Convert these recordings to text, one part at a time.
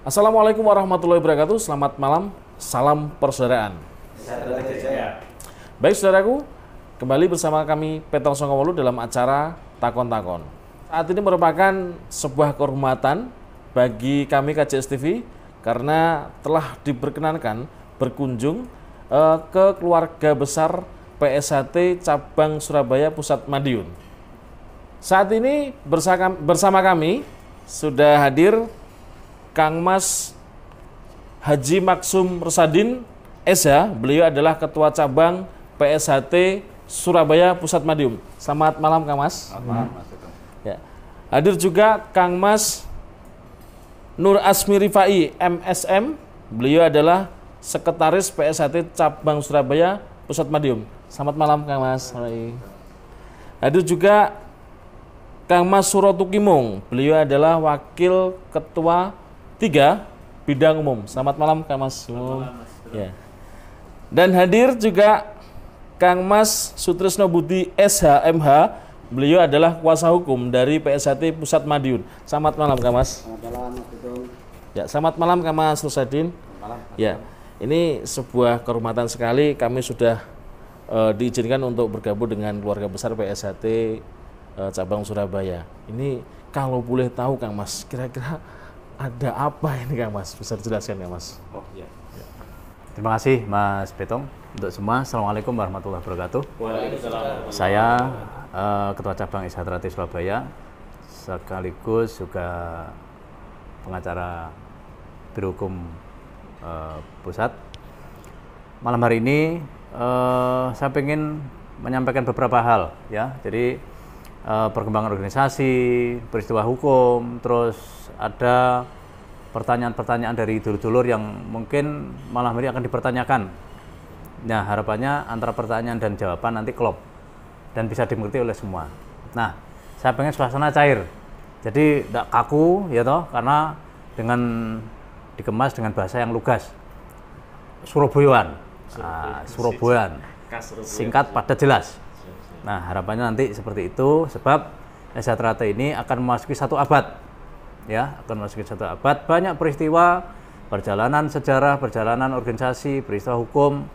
Assalamualaikum warahmatullahi wabarakatuh. Selamat malam, salam persaudaraan. Baik saudaraku, kembali bersama kami Petong Songkowolu dalam acara Takon-Takon. Saat ini merupakan sebuah kehormatan bagi kami KJS TV karena telah diperkenankan berkunjung ke keluarga besar PSHT Cabang Surabaya Pusat Madiun. Saat ini bersama kami sudah hadir Kang Mas Haji Maksum Rosadin SH, beliau adalah Ketua Cabang PSHT Surabaya Pusat Madiun. Selamat malam Kang Mas. Selamat malam Mas. Ya. Hadir juga Kang Mas Nur Asmi Rifai MSM, beliau adalah Sekretaris PSHT Cabang Surabaya Pusat Madiun. Selamat malam Kang Mas. Hadir juga Kang Mas Suroto Kimung, beliau adalah Wakil Ketua 3 Bidang Umum. Selamat malam Kang Mas. Ya. Dan hadir juga Kang Mas Sutrisno Budi SHMH, beliau adalah kuasa hukum dari PSHT Pusat Madiun. Selamat malam Kang Mas. Selamat malam Mas Betung. Ya, selamat malam Kang Mas Rosadin. Malam. Ya, ini sebuah kehormatan sekali kami sudah diizinkan untuk bergabung dengan keluarga besar PSHT Cabang Surabaya. Ini kalau boleh tahu Kang Mas, kira-kira ada apa ini Kang Mas? Bisa dijelaskan Kang Mas? Oh iya. Terima kasih Mas Betong. Untuk semua, Assalamualaikum warahmatullahi wabarakatuh. Waalaikumsalam. Saya Ketua Cabang SHT Surabaya, sekaligus juga pengacara Biro Hukum Pusat. Malam hari ini saya ingin menyampaikan beberapa hal, ya. Jadi perkembangan organisasi, peristiwa hukum, terus ada pertanyaan-pertanyaan dari dulur-dulur yang mungkin malam hari akan dipertanyakan. Nah, harapannya antara pertanyaan dan jawaban nanti klop dan bisa dimengerti oleh semua. Nah, saya pengen suasana cair, jadi tidak kaku, ya toh, karena dengan dikemas dengan bahasa yang lugas, Surabayaan, singkat padat jelas. Nah, harapannya nanti seperti itu, sebab SHT ini akan memasuki satu abad, ya, akan memasuki satu abad. Banyak peristiwa, perjalanan sejarah, perjalanan organisasi, peristiwa hukum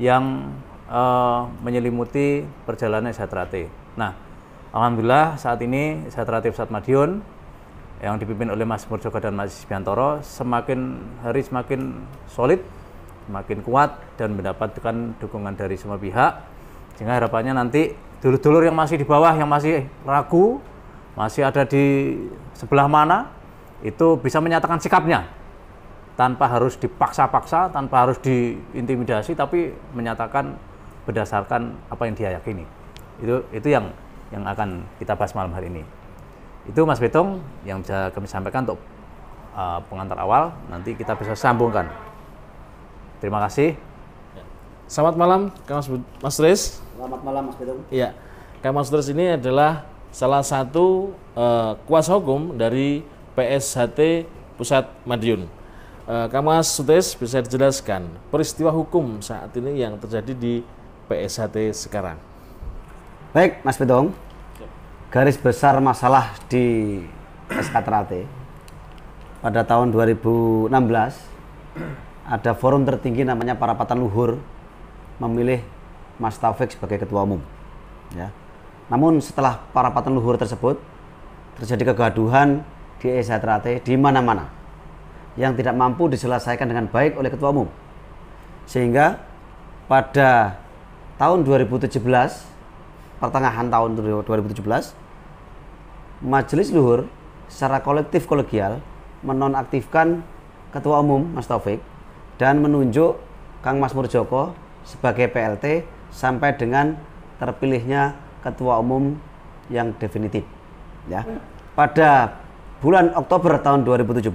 yang menyelimuti perjalanan SHT. Nah, alhamdulillah saat ini SHT Pusat Madiun yang dipimpin oleh Mas Murjoko dan Mas Biantoro semakin hari semakin solid, semakin kuat dan mendapatkan dukungan dari semua pihak, sehingga harapannya nanti dulur-dulur yang masih di bawah, yang masih ragu, masih ada di sebelah mana, itu bisa menyatakan sikapnya tanpa harus dipaksa-paksa, tanpa harus diintimidasi, tapi menyatakan berdasarkan apa yang dia yakini. Itu yang akan kita bahas malam hari ini. Itu Mas Betong yang bisa kami sampaikan untuk pengantar awal. Nanti kita bisa sambungkan. Terima kasih. Selamat malam Kang Mas Tris. Selamat malam Mas Betong. Iya, Kang Mas Tris ini adalah salah satu kuasa hukum dari PSHT Pusat Madiun. Kang Mas Tris, bisa dijelaskan peristiwa hukum saat ini yang terjadi di PSHT sekarang? Baik Mas Betong, garis besar masalah di SHT pada tahun 2016 ada forum tertinggi namanya Parapatan Luhur memilih Mas Taufik sebagai ketua umum, ya. Namun setelah parapatan luhur tersebut terjadi kegaduhan di SHT di mana-mana yang tidak mampu diselesaikan dengan baik oleh ketua umum, sehingga pada tahun 2017, pertengahan tahun 2017, Majelis Luhur secara kolektif kolegial menonaktifkan ketua umum Mas Taufik dan menunjuk Kang Mas Murjoko sebagai PLT sampai dengan terpilihnya ketua umum yang definitif, ya. Pada bulan Oktober tahun 2017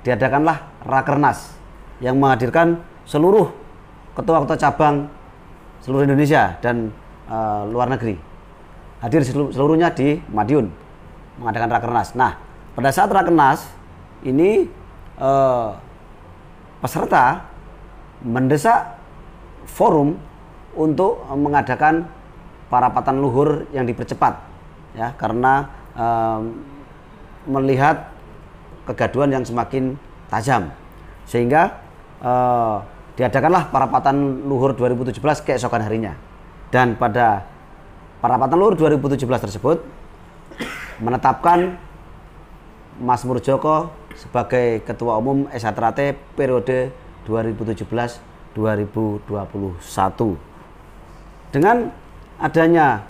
diadakanlah Rakernas yang menghadirkan seluruh ketua-ketua cabang seluruh Indonesia dan luar negeri. Hadir seluruhnya di Madiun mengadakan Rakernas. Nah, pada saat Rakernas ini peserta mendesak forum untuk mengadakan parapatan luhur yang dipercepat, ya, karena melihat kegaduhan yang semakin tajam. Sehingga diadakanlah parapatan luhur 2017 keesokan harinya. Dan pada parapatan luhur 2017 tersebut menetapkan Mas Murdjoko sebagai Ketua Umum SHTRAT periode 2017-2021. Dengan adanya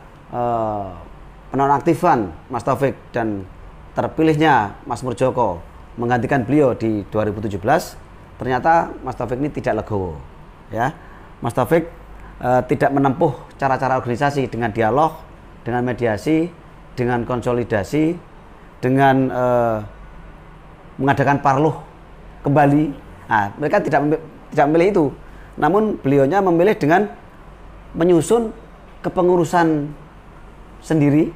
penonaktifan Mas Taufik dan terpilihnya Mas Murdjoko menggantikan beliau di 2017, ternyata Mas Taufik ini tidak legowo. Ya, Mas Taufik tidak menempuh cara-cara organisasi dengan dialog, dengan mediasi, dengan konsolidasi, dengan mengadakan parluh kembali. Nah, mereka tidak memilih itu. Namun beliaunya memilih dengan menyusun kepengurusan sendiri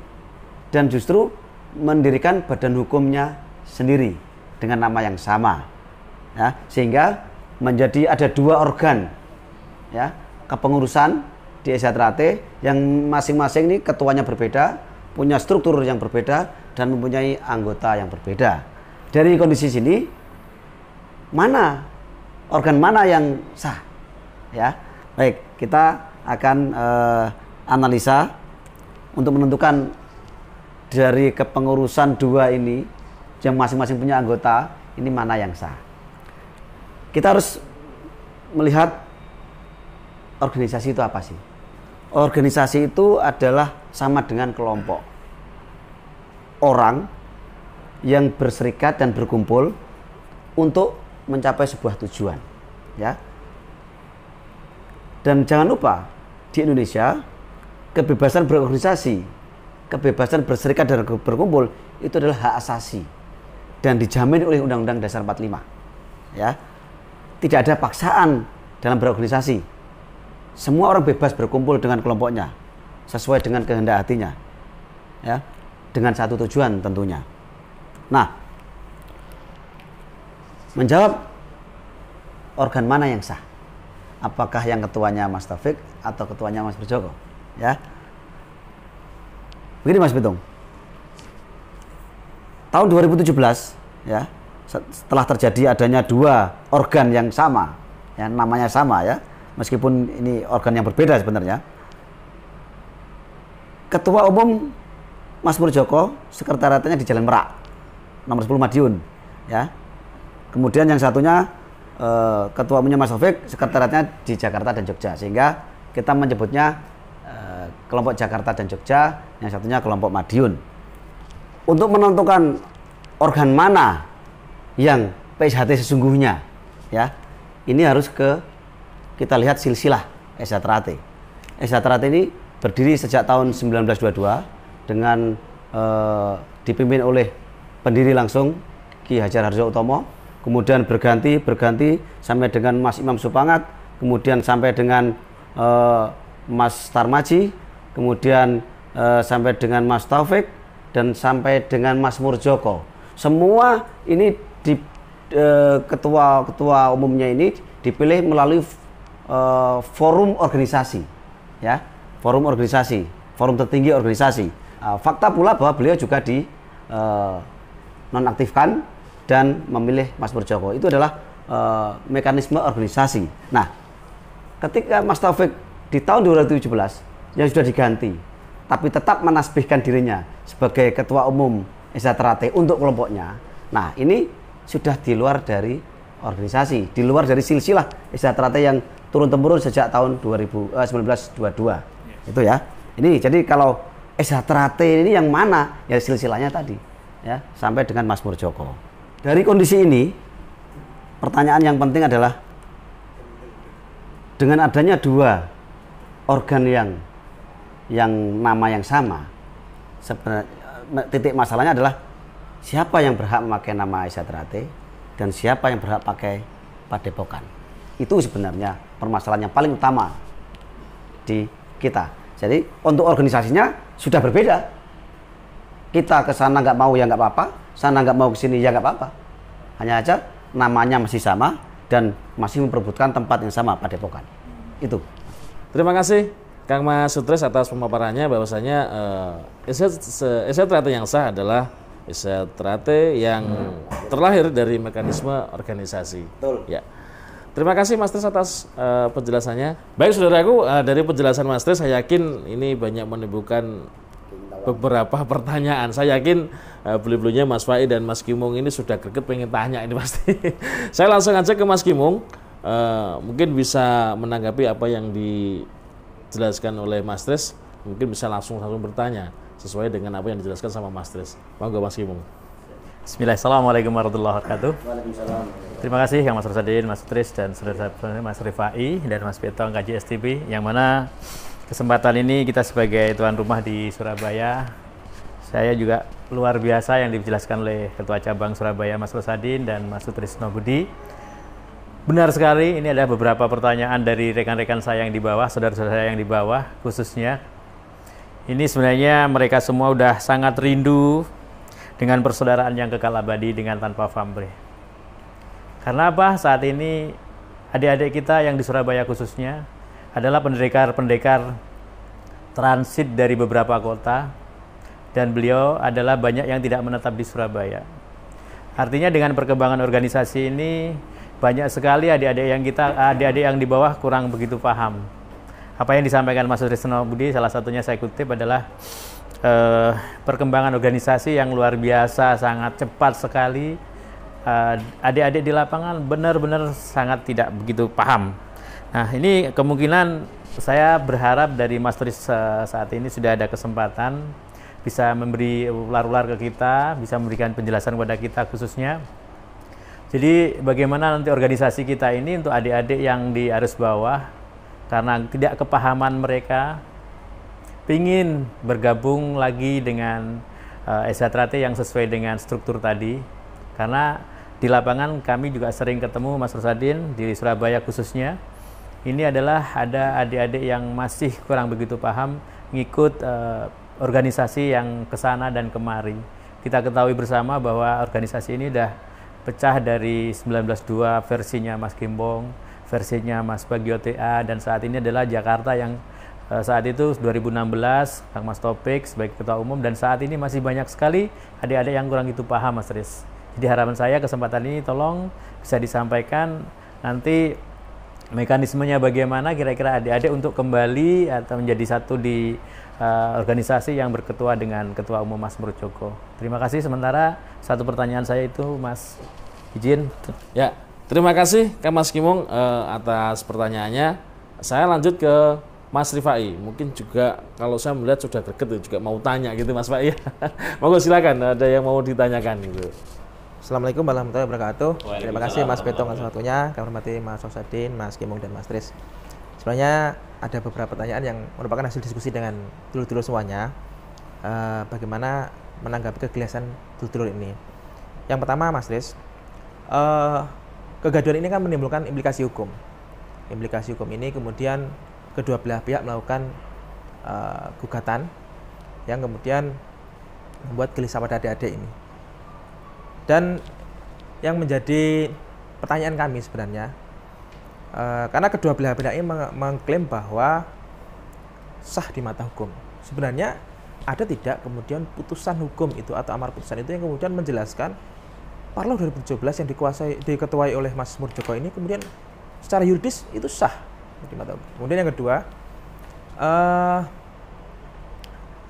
dan justru mendirikan badan hukumnya sendiri dengan nama yang sama. Ya, sehingga menjadi ada 2 organ ya, kepengurusan di SHTRAT yang masing-masing ini ketuanya berbeda, punya struktur yang berbeda dan mempunyai anggota yang berbeda. Dari kondisi sini, organ mana yang sah? Ya, baik, kita akan analisa untuk menentukan dari kepengurusan 2 ini yang masing-masing punya anggota, ini mana yang sah. Kita harus melihat organisasi itu apa sih? Organisasi itu adalah sama dengan kelompok orang yang berserikat dan berkumpul untuk mencapai sebuah tujuan, ya. Dan jangan lupa di Indonesia kebebasan berorganisasi, kebebasan berserikat dan berkumpul itu adalah hak asasi dan dijamin oleh Undang-Undang Dasar 45. Ya. Tidak ada paksaan dalam berorganisasi. Semua orang bebas berkumpul dengan kelompoknya sesuai dengan kehendak hatinya. Ya. Dengan satu tujuan tentunya. Nah, menjawab organ mana yang sah? Apakah yang ketuanya Mas Taufik atau ketuanya Mas Murdjoko? Ya. Begini Mas Pitung. Tahun 2017 ya, setelah terjadi adanya 2 organ yang sama, ya, namanya sama ya, meskipun ini organ yang berbeda sebenarnya. Ketua Umum Mas Murdjoko, sekretariatnya di Jalan Merak, nomor 10 Madiun, ya. Kemudian yang satunya ketua umumnya Mas Taufik, sekretariatnya di Jakarta dan Jogja, sehingga kita menyebutnya kelompok Jakarta dan Jogja, yang satunya kelompok Madiun. Untuk menentukan organ mana yang PSHT sesungguhnya, ya, ini harus kita lihat silsilah SHTRAT. SHTRAT ini berdiri sejak tahun 1922 dengan dipimpin oleh pendiri langsung Ki Hajar Harjo Utomo, kemudian berganti sampai dengan Mas Imam Supangat, kemudian sampai dengan Mas Tarmaji, kemudian sampai dengan Mas Taufik, dan sampai dengan Mas Murdjoko. Semua ini ketua umumnya ini dipilih melalui forum organisasi, ya, forum tertinggi organisasi. Fakta pula bahwa beliau juga nonaktifkan dan memilih Mas Murdjoko. Itu adalah mekanisme organisasi. Nah, ketika Mas Taufik di tahun 2017 yang sudah diganti, tapi tetap menasbihkan dirinya sebagai ketua umum SHTRAT untuk kelompoknya. Nah, ini sudah di luar dari organisasi, di luar dari silsilah SHTRAT yang turun-temurun sejak tahun 1922. Itu ya. Ini jadi kalau SHTRAT ini yang mana? Ya silsilahnya tadi, ya, sampai dengan Mas Murdjoko. Dari kondisi ini, pertanyaan yang penting adalah dengan adanya 2 organ yang nama yang sama, sebenarnya titik masalahnya adalah siapa yang berhak memakai nama SHTRAT dan siapa yang berhak pakai Padepokan. Itu sebenarnya permasalahan yang paling utama di kita. Jadi untuk organisasinya sudah berbeda. Kita ke sana nggak mau ya nggak apa-apa, sana nggak mau ke sini ya nggak apa-apa. Hanya aja namanya masih sama dan masih memperebutkan tempat yang sama, Padepokan. Itu. Terima kasih Kang Mas Sutris atas pemaparannya, bahwasanya SHTRAT yang sah adalah SHTRAT yang terlahir dari mekanisme organisasi. Betul. Ya. Terima kasih Mas Tris atas penjelasannya. Baik saudaraku, dari penjelasan Mas Tris saya yakin ini banyak menimbulkan beberapa pertanyaan. Saya yakin beli-belinya Mas Fai dan Mas Kimung ini sudah greget pengen tanya ini pasti. Saya langsung aja ke Mas Kimung, mungkin bisa menanggapi apa yang dijelaskan oleh Mas Tris, mungkin bisa langsung bertanya sesuai dengan apa yang dijelaskan sama Mas Tris. Monggo Mas Kimung. Bismillah, Assalamualaikum warahmatullahi wabarakatuh. Terima kasih yang Mas Rosadin, Mas Tris, dan saudara Mas Rifai dan Mas Petong KJS TV, yang mana kesempatan ini kita sebagai tuan rumah di Surabaya, saya juga luar biasa yang dijelaskan oleh Ketua Cabang Surabaya Mas Rosadin dan Mas Sutrisno Budi. Benar sekali, ini ada beberapa pertanyaan dari rekan-rekan saya yang di bawah, saudara-saudara saya yang di bawah khususnya. Ini sebenarnya mereka semua udah sangat rindu dengan persaudaraan yang kekal abadi dengan tanpa pamrih. Karena apa? Saat ini adik-adik kita yang di Surabaya khususnya adalah pendekar-pendekar transit dari beberapa kota, dan beliau adalah banyak yang tidak menetap di Surabaya. Artinya dengan perkembangan organisasi ini banyak sekali adik-adik yang di bawah kurang begitu paham. Apa yang disampaikan Mas Sutrisno Budi, salah satunya saya kutip adalah perkembangan organisasi yang luar biasa, sangat cepat sekali. Adik-adik di lapangan benar-benar sangat tidak begitu paham. Nah, ini kemungkinan saya berharap dari Mas Tris saat ini sudah ada kesempatan bisa memberi ular-ular ke kita, bisa memberikan penjelasan kepada kita khususnya. Jadi bagaimana nanti organisasi kita ini untuk adik-adik yang di arus bawah, karena tidak kepahaman mereka, ingin bergabung lagi dengan SHTRAT yang sesuai dengan struktur tadi. Karena di lapangan kami juga sering ketemu Mas Rosadin di Surabaya khususnya. Ini adalah ada adik-adik yang masih kurang begitu paham ngikut organisasi yang kesana dan kemari. Kita ketahui bersama bahwa organisasi ini sudah pecah dari 1902 versinya Mas Gimbong, versinya Mas Bagio TA, dan saat ini adalah Jakarta yang saat itu 2016 Kang Mas Topik sebagai ketua umum, dan saat ini masih banyak sekali adik-adik yang kurang itu paham Mas Tris. Jadi harapan saya kesempatan ini tolong bisa disampaikan nanti mekanismenya bagaimana kira-kira adik-adik untuk kembali atau menjadi satu di organisasi yang berketua dengan ketua umum Mas Murjoko. Terima kasih. Sementara satu pertanyaan saya itu Mas izin. Ya, terima kasih Kang Mas Kimung atas pertanyaannya. Saya lanjut ke Mas Rifai, mungkin juga kalau saya melihat sudah greget juga mau tanya gitu Mas Pak ya. Monggo silakan, ada yang mau ditanyakan gitu. Assalamualaikum warahmatullahi wabarakatuh. Terima kasih Mas Petong atas waktunya. Kami hormati Mas Rosadin, Mas Kimung, dan Mas Tris. Sebenarnya ada beberapa pertanyaan yang merupakan hasil diskusi dengan dulur-dulur semuanya. Bagaimana menanggapi kegelisahan dulur-dulur ini? Yang pertama Mas Tris, kegaduhan ini kan menimbulkan implikasi hukum. Implikasi hukum ini kemudian kedua belah pihak melakukan gugatan yang kemudian membuat gelisah pada adik-adik ini. Dan yang menjadi pertanyaan kami sebenarnya, karena kedua belah pihak ini mengklaim bahwa sah di mata hukum. Sebenarnya ada tidak kemudian putusan hukum itu atau amar putusan itu yang kemudian menjelaskan Parlo 2017 yang diketuai oleh Mas Murjoko ini kemudian secara yuridis itu sah. Kemudian yang kedua,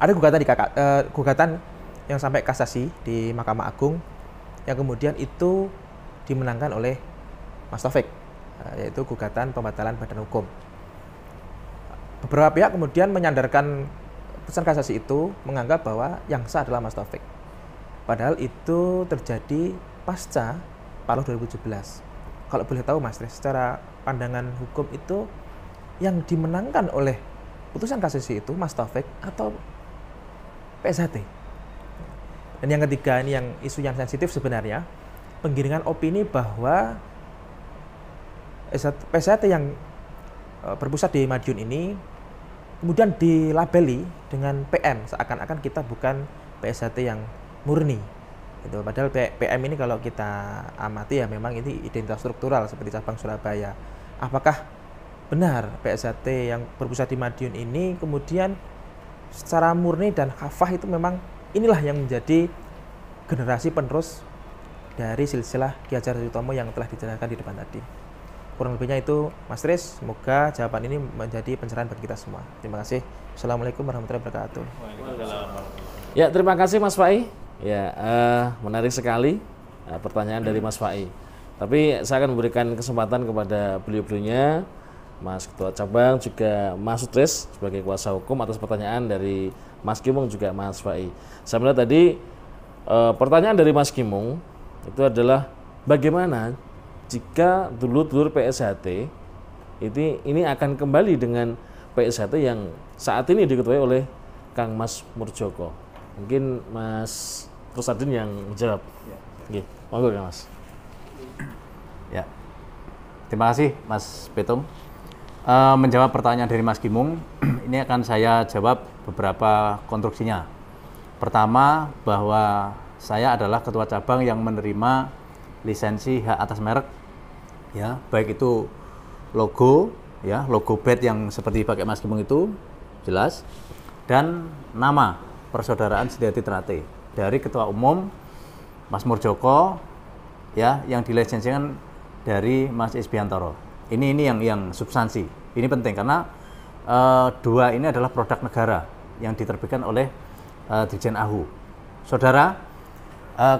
ada gugatan yang sampai kasasi di Mahkamah Agung yang kemudian itu dimenangkan oleh Mas Taufik, yaitu gugatan pembatalan badan hukum. Beberapa pihak kemudian menyandarkan putusan kasasi itu, menganggap bahwa yang sah adalah Mas Taufik. Padahal itu terjadi pasca Parlo 2017. Kalau boleh tahu Mas Tris, secara pandangan hukum itu yang dimenangkan oleh putusan kasasi itu Mas Taufik atau PSHT? Dan yang ketiga, ini yang isu yang sensitif sebenarnya, penggiringan opini bahwa PSHT yang berpusat di Madiun ini kemudian dilabeli dengan PM, seakan-akan kita bukan PSHT yang murni. Itu padahal PM ini kalau kita amati ya memang ini identitas struktural seperti cabang Surabaya. Apakah benar PSHT yang berpusat di Madiun ini kemudian secara murni dan kafah itu memang inilah yang menjadi generasi penerus dari silsilah Ki Hajar Sutomo yang telah dijelaskan di depan tadi. Kurang lebihnya itu Mas Tris, semoga jawaban ini menjadi pencerahan bagi kita semua. Terima kasih. Assalamualaikum warahmatullahi wabarakatuh. Ya, terima kasih Mas Fai. Ya, menarik sekali pertanyaan dari Mas Fai. Tapi saya akan memberikan kesempatan kepada beliau-beliaunya, Mas Ketua Cabang, juga Mas Sutris sebagai kuasa hukum atas pertanyaan dari Mas Kimung juga Mas Fai. Saya melihat tadi pertanyaan dari Mas Kimung itu adalah bagaimana jika dulur-dulur PSHT ini akan kembali dengan PSHT yang saat ini diketuai oleh Kang Mas Murjoko. Mungkin Mas Rosadin yang menjawab. Oke, monggo Kang Mas. Ya, terima kasih Mas Petum. Menjawab pertanyaan dari Mas Kimung, ini akan saya jawab beberapa konstruksinya. Pertama, bahwa saya adalah ketua cabang yang menerima lisensi hak atas merek, ya, baik itu logo, ya, logo bed yang seperti pakai Mas Kimung itu jelas, dan nama Persaudaraan Sediati Trate dari ketua umum Mas Murjoko, ya, yang dilisensikan dari Mas Isbiantoro. Ini yang substansi. Ini penting karena dua ini adalah produk negara yang diterbitkan oleh Dirjen AHU. Saudara,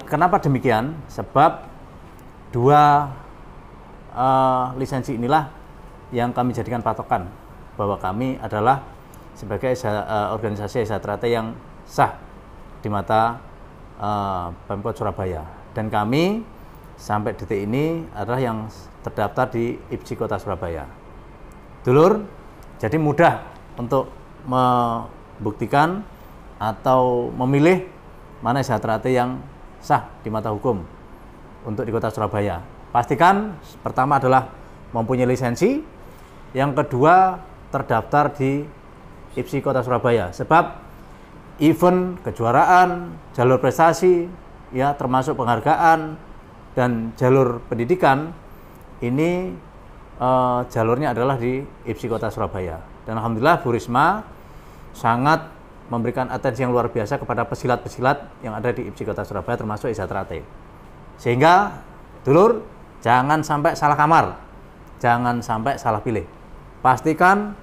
kenapa demikian? Sebab dua lisensi inilah yang kami jadikan patokan bahwa kami adalah sebagai organisasi Trate yang sah di mata Pemkot Surabaya, dan kami sampai detik ini adalah yang terdaftar di IPSI Kota Surabaya. Dulur, jadi mudah untuk membuktikan atau memilih mana Trate yang sah di mata hukum untuk di Kota Surabaya. Pastikan pertama adalah mempunyai lisensi, yang kedua terdaftar di IPSI Kota Surabaya. Sebab event, kejuaraan, jalur prestasi, ya, termasuk penghargaan dan jalur pendidikan ini jalurnya adalah di IPSI Kota Surabaya. Dan alhamdulillah Bu Risma sangat memberikan atensi yang luar biasa kepada pesilat-pesilat yang ada di IPSI Kota Surabaya, termasuk Trate. Sehingga dulur, jangan sampai salah kamar, jangan sampai salah pilih. Pastikan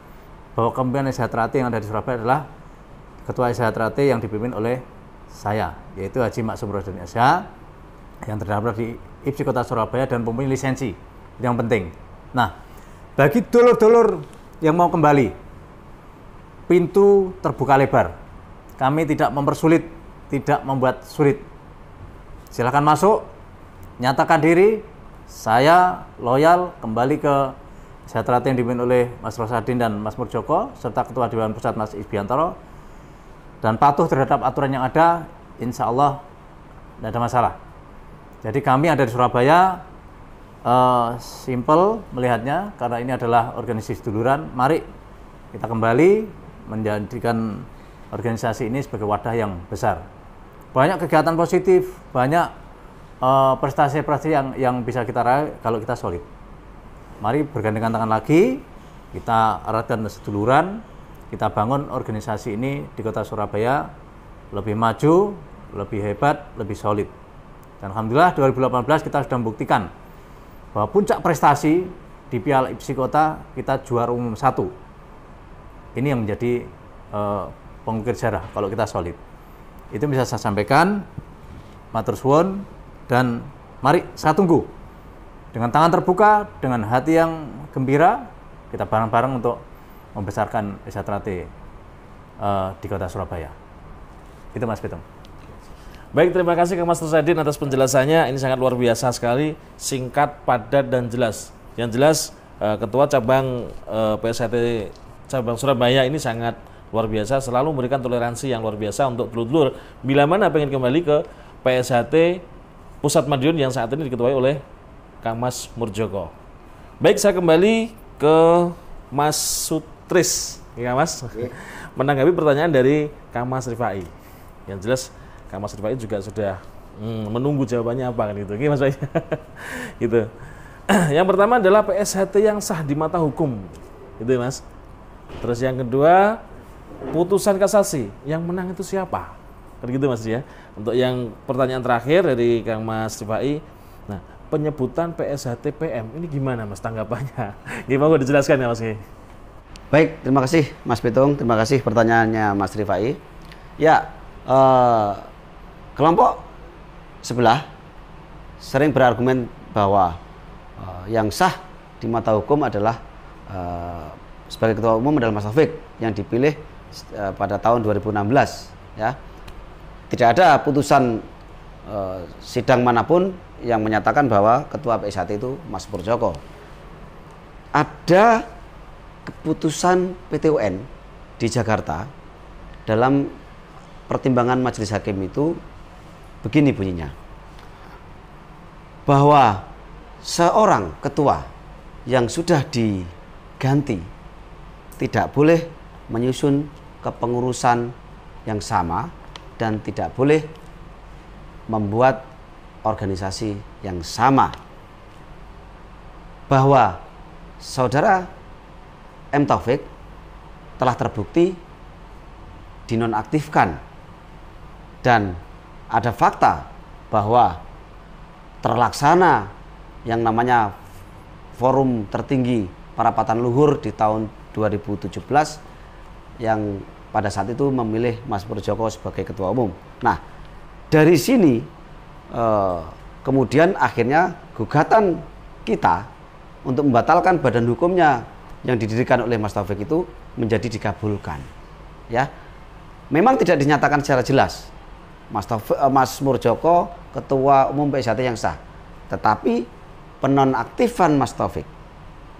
bahwa kepemimpinan Trate yang ada di Surabaya adalah Ketua Trate yang dipimpin oleh saya, yaitu Haji Maksum Rosadin SH, yang terdaftar di IPSI Kota Surabaya dan mempunyai lisensi. Itu yang penting. Nah, bagi dulur-dulur yang mau kembali, pintu terbuka lebar. Kami tidak mempersulit, tidak membuat sulit. Silakan masuk, nyatakan diri, saya loyal kembali ke Trate yang dipimpin oleh Mas Rosadin dan Mas Murjoko, serta Ketua Dewan Pusat Mas Isbiantoro, dan patuh terhadap aturan yang ada, insya Allah tidak ada masalah. Jadi kami ada di Surabaya, simple melihatnya, karena ini adalah organisasi duluran. Mari kita kembali menjadikan organisasi ini sebagai wadah yang besar. Banyak kegiatan positif, banyak prestasi-prestasi yang bisa kita raih kalau kita solid. Mari bergandengan tangan lagi, kita eratkan seduluran, kita bangun organisasi ini di Kota Surabaya lebih maju, lebih hebat, lebih solid. Dan alhamdulillah 2018 kita sudah membuktikan bahwa puncak prestasi di Piala IPSI Kota kita juara umum 1. Ini yang menjadi pengukir sejarah kalau kita solid. Itu bisa saya sampaikan, matur suwun, dan mari saya tunggu dengan tangan terbuka, dengan hati yang gembira, kita bareng-bareng untuk membesarkan Trate di Kota Surabaya. Itu Mas Petum. Baik, terima kasih ke Mas Rosadin atas penjelasannya. Ini sangat luar biasa sekali, singkat, padat, dan jelas. Yang jelas, Ketua Cabang PSHT Cabang Surabaya ini sangat luar biasa, selalu memberikan toleransi yang luar biasa untuk dulur-dulur bila mana pengen kembali ke PSHT Pusat Madiun yang saat ini diketuai oleh Kang Mas Murjoko. Baik, saya kembali ke Mas Sutris, ya Mas, menanggapi pertanyaan dari Kang Mas Rifai. Yang jelas Kang Mas Rifai juga sudah menunggu jawabannya apa kan gitu, Mas Rifai. Gitu. Yang pertama adalah PSHT yang sah di mata hukum, gitu Mas. Terus yang kedua, putusan kasasi yang menang itu siapa? Kan gitu Mas ya. Untuk yang pertanyaan terakhir dari Kang Mas Rifai, nah penyebutan PSHT-PM ini gimana Mas tanggapannya? Gimana kok dijelaskan ya Mas? Baik, terima kasih Mas Petung, terima kasih pertanyaannya Mas Rifai. Ya, kelompok sebelah sering berargumen bahwa yang sah di mata hukum adalah sebagai ketua umum adalah Mas Taufik yang dipilih pada tahun 2016, ya. Tidak ada putusan sidang manapun yang menyatakan bahwa ketua PSHT itu Mas Murjoko. Ada keputusan PT UN di Jakarta dalam pertimbangan majelis hakim itu begini bunyinya, bahwa seorang ketua yang sudah diganti tidak boleh menyusun kepengurusan yang sama dan tidak boleh membuat organisasi yang sama. Bahwa saudara M. Taufik telah terbukti dinonaktifkan dan ada fakta bahwa terlaksana yang namanya forum tertinggi Parapatan Luhur di tahun 2017 yang pada saat itu memilih Mas Murjoko sebagai ketua umum. Nah, dari sini kemudian akhirnya gugatan kita untuk membatalkan badan hukumnya yang didirikan oleh Mas Taufik itu menjadi dikabulkan. Ya, memang tidak dinyatakan secara jelas Mas Murjoko ketua umum PSHT yang sah, tetapi penonaktifan Mas Taufik,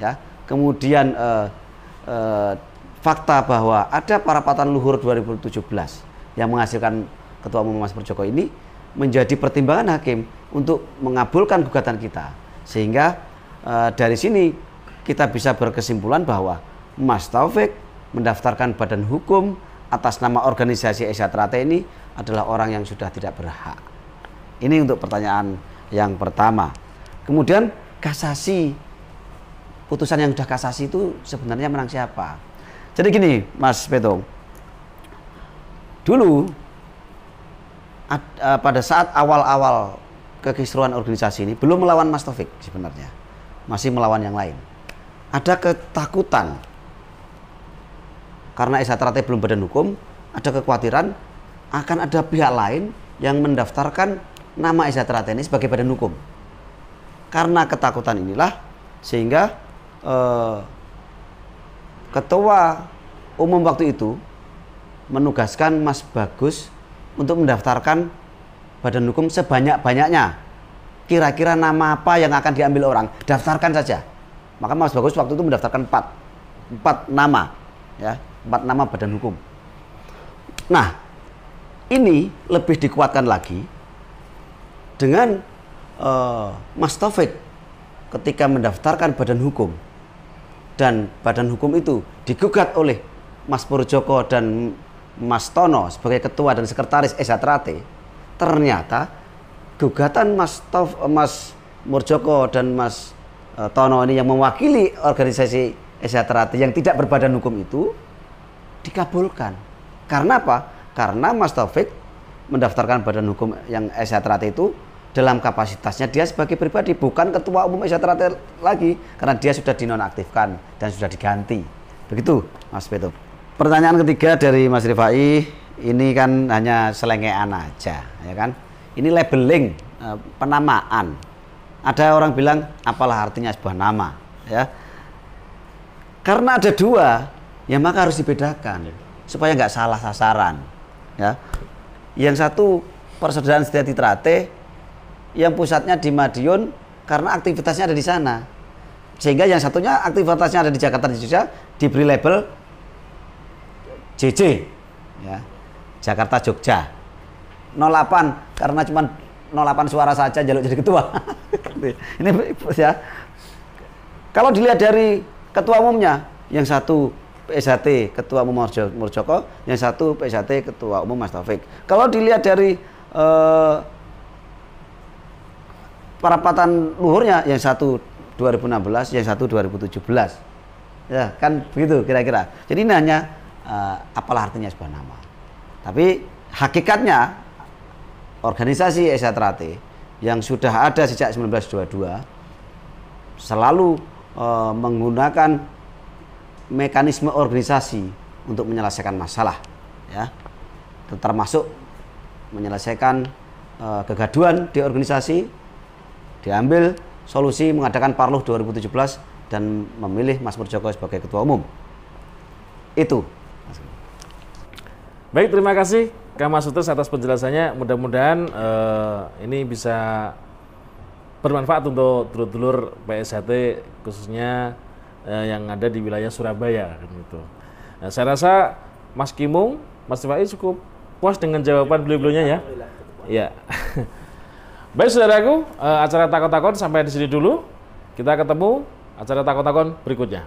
ya, kemudian fakta bahwa ada Parapatan Luhur 2017 yang menghasilkan ketua umum Mas Murjoko ini menjadi pertimbangan hakim untuk mengabulkan gugatan kita, sehingga dari sini kita bisa berkesimpulan bahwa Mas Taufik mendaftarkan badan hukum atas nama organisasi Esyatrate ini adalah orang yang sudah tidak berhak. Ini untuk pertanyaan yang pertama. Kemudian kasasi, putusan yang sudah kasasi itu sebenarnya menang siapa? Jadi gini Mas Petung, dulu pada saat awal-awal kekisruhan organisasi ini belum melawan Mas Taufik sebenarnya, masih melawan yang lain. Ada ketakutan karena Esyatrate belum badan hukum, ada kekhawatiran akan ada pihak lain yang mendaftarkan nama Esyatrate ini sebagai badan hukum. Karena ketakutan inilah sehingga ketua umum waktu itu menugaskan Mas Bagus untuk mendaftarkan badan hukum sebanyak-banyaknya. Kira-kira nama apa yang akan diambil orang, daftarkan saja. Maka Mas Bagus waktu itu mendaftarkan 4 nama, ya, 4 nama badan hukum. Nah, ini lebih dikuatkan lagi dengan Mas Taufik ketika mendaftarkan badan hukum dan badan hukum itu digugat oleh Mas Murjoko dan Mas Tono sebagai ketua dan sekretaris Esyatrate. Ternyata gugatan Mas Murjoko dan Mas Tono ini yang mewakili organisasi Esyatrate yang tidak berbadan hukum itu dikabulkan. Karena apa? Karena Mas Taufik mendaftarkan badan hukum yang Esyatrate itu dalam kapasitasnya dia sebagai pribadi, bukan ketua umum Esyatrate lagi, karena dia sudah dinonaktifkan dan sudah diganti. Begitu Mas Petung. Pertanyaan ketiga dari Mas Rifai ini kan hanya selengean aja, ya kan? Ini labeling, penamaan. Ada orang bilang apalah artinya sebuah nama, ya. Karena ada dua, ya maka harus dibedakan supaya nggak salah sasaran, ya. Yang satu Persaudaraan Sejahtera yang pusatnya di Madiun karena aktivitasnya ada di sana, sehingga yang satunya aktivitasnya ada di Jakarta di Jogja diberi label JJ, ya, Jakarta Jogja 08 karena cuma 08 suara saja jaluk jadi ketua. Ini ya. Kalau dilihat dari ketua umumnya, yang satu PSHT ketua umum Murjoko, yang satu PSHT ketua umum Mas Taufik. Kalau dilihat dari Parapatan Luhurnya, yang satu 2016, yang satu 2017. Ya, kan begitu kira-kira. Jadi ini hanya apalah artinya sebuah nama. Tapi hakikatnya organisasi SHTRATE yang sudah ada sejak 1922 selalu menggunakan mekanisme organisasi untuk menyelesaikan masalah, ya, termasuk menyelesaikan kegaduhan di organisasi, diambil solusi mengadakan Parluh 2017 dan memilih Mas Murjoko sebagai ketua umum. Itu. Baik, terima kasih Kang Mas Utus atas penjelasannya. Mudah-mudahan ini bisa bermanfaat untuk dulur-dulur PSHT khususnya yang ada di wilayah Surabaya gitu. Nah, saya rasa Mas Kimung, Mas Rifai cukup puas dengan jawaban beliau-beliaunya ya. Ya. Baik saudaraku, acara takon-takon sampai di sini dulu. Kita ketemu acara takon-takon berikutnya.